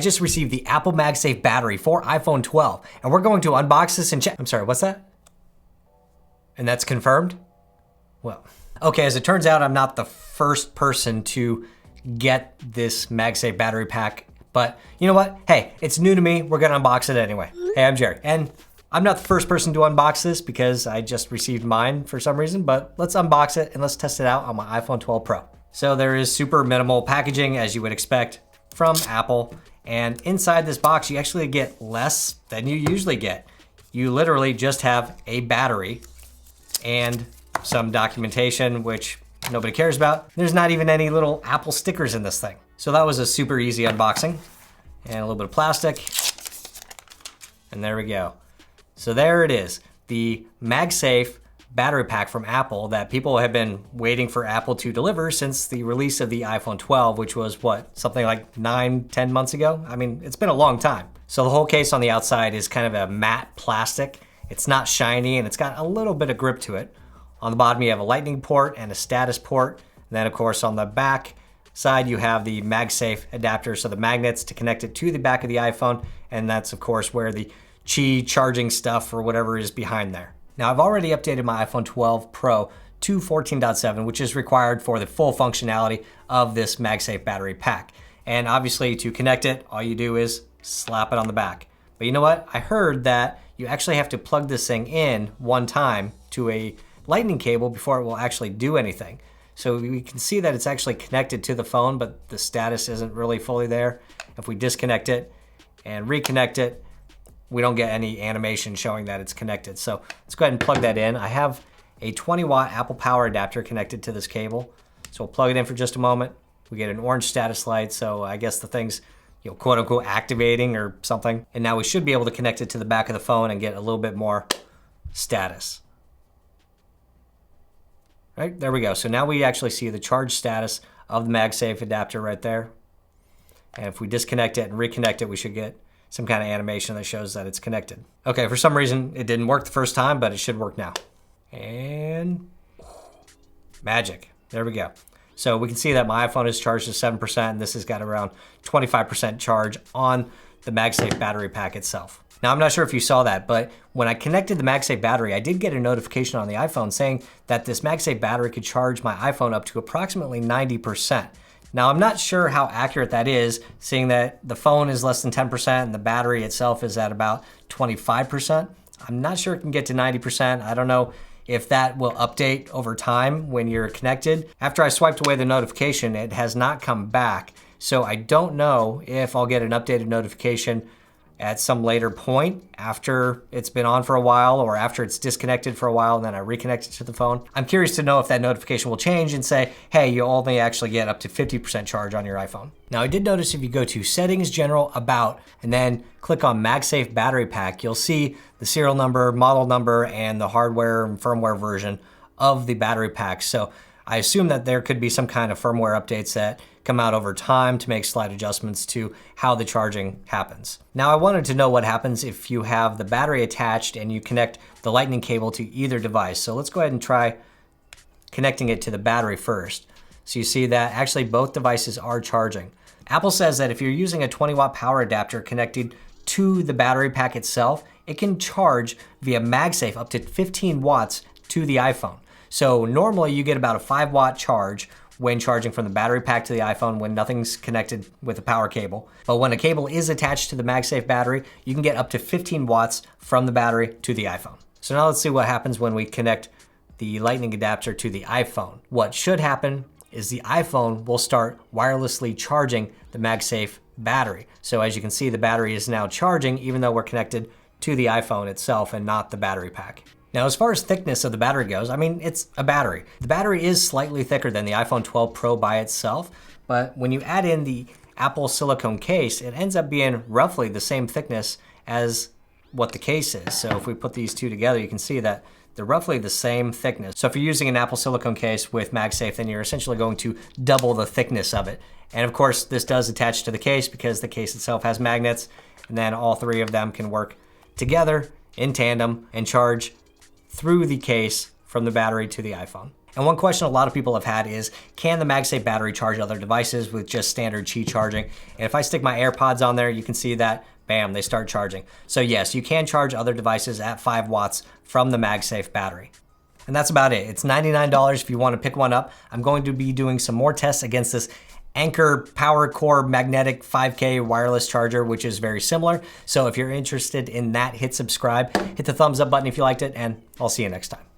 just received the Apple MagSafe Battery for iPhone 12, and we're going to unbox this and check. I'm sorry, what's that? And that's confirmed? Well, okay, as it turns out, I'm not the first person to get this MagSafe battery pack, but you know what? Hey, it's new to me. We're gonna unbox it anyway. Hey, I'm Jerry, and I'm not the first person to unbox this because I just received mine for some reason, but let's unbox it and let's test it out on my iPhone 12 Pro. So there is super minimal packaging, as you would expect from Apple, and inside this box, you actually get less than you usually get. You literally just have a battery and some documentation, which nobody cares about. There's not even any little Apple stickers in this thing. So that was a super easy unboxing, and a little bit of plastic, and there we go. So there it is, the MagSafe battery pack from Apple that people have been waiting for Apple to deliver since the release of the iPhone 12, which was what, something like 9-10 months ago? I mean, it's been a long time. So the whole case on the outside is kind of a matte plastic. It's not shiny and it's got a little bit of grip to it. On the bottom, you have a lightning port and a status port. And then of course on the back side, you have the MagSafe adapter, so the magnets to connect it to the back of the iPhone. And that's of course where the Qi charging stuff or whatever is behind there. Now I've already updated my iPhone 12 Pro to 14.7, which is required for the full functionality of this MagSafe battery pack. And obviously to connect it, all you do is slap it on the back. But you know what? I heard that you actually have to plug this thing in one time to a lightning cable before it will actually do anything. So we can see that it's actually connected to the phone, but the status isn't really fully there. If we disconnect it and reconnect it, we don't get any animation showing that it's connected. So let's go ahead and plug that in. I have a 20-watt Apple power adapter connected to this cable. So we'll plug it in for just a moment. We get an orange status light, so I guess the thing's, you know, quote unquote activating or something. And now we should be able to connect it to the back of the phone and get a little bit more status. Right, there we go. So now we actually see the charge status of the MagSafe adapter right there. And if we disconnect it and reconnect it, we should get some kind of animation that shows that it's connected. Okay, for some reason it didn't work the first time, but it should work now. And magic, there we go. So we can see that my iPhone is charged to 7%, and this has got around 25% charge on the MagSafe battery pack itself. Now, I'm not sure if you saw that, but when I connected the MagSafe battery, I did get a notification on the iPhone saying that this MagSafe battery could charge my iPhone up to approximately 90%. Now, I'm not sure how accurate that is, seeing that the phone is less than 10% and the battery itself is at about 25%. I'm not sure it can get to 90%. I don't know if that will update over time when you're connected. After I swiped away the notification, it has not come back. So I don't know if I'll get an updated notification at some later point after it's been on for a while or after it's disconnected for a while and then I reconnect it to the phone. I'm curious to know if that notification will change and say, hey, you only actually get up to 50% charge on your iPhone. Now, I did notice if you go to Settings, General, About, and then click on MagSafe Battery Pack, you'll see the serial number, model number, and the hardware and firmware version of the battery pack. So I assume that there could be some kind of firmware updates that come out over time to make slight adjustments to how the charging happens. Now, I wanted to know what happens if you have the battery attached and you connect the lightning cable to either device. So let's go ahead and try connecting it to the battery first. So you see that actually both devices are charging. Apple says that if you're using a 20-watt power adapter connected to the battery pack itself, it can charge via MagSafe up to 15 watts to the iPhone. So normally you get about a 5-watt charge when charging from the battery pack to the iPhone when nothing's connected with a power cable. But when a cable is attached to the MagSafe battery, you can get up to 15 watts from the battery to the iPhone. So now let's see what happens when we connect the lightning adapter to the iPhone. What should happen is the iPhone will start wirelessly charging the MagSafe battery. So as you can see, the battery is now charging even though we're connected to the iPhone itself and not the battery pack. Now, as far as thickness of the battery goes, I mean, it's a battery. The battery is slightly thicker than the iPhone 12 Pro by itself, but when you add in the Apple silicone case, it ends up being roughly the same thickness as what the case is. So if we put these two together, you can see that they're roughly the same thickness. So if you're using an Apple silicone case with MagSafe, then you're essentially going to double the thickness of it. And of course, this does attach to the case because the case itself has magnets, and then all three of them can work together in tandem and charge through the case from the battery to the iPhone. And one question a lot of people have had is, can the MagSafe battery charge other devices with just standard Qi charging? And if I stick my AirPods on there, you can see that, bam, they start charging. So yes, you can charge other devices at 5 watts from the MagSafe battery. And that's about it. It's $99 if you want to pick one up. I'm going to be doing some more tests against this Anker Power Core Magnetic 5K wireless charger, which is very similar. So if you're interested in that, hit subscribe, hit the thumbs up button if you liked it, and I'll see you next time.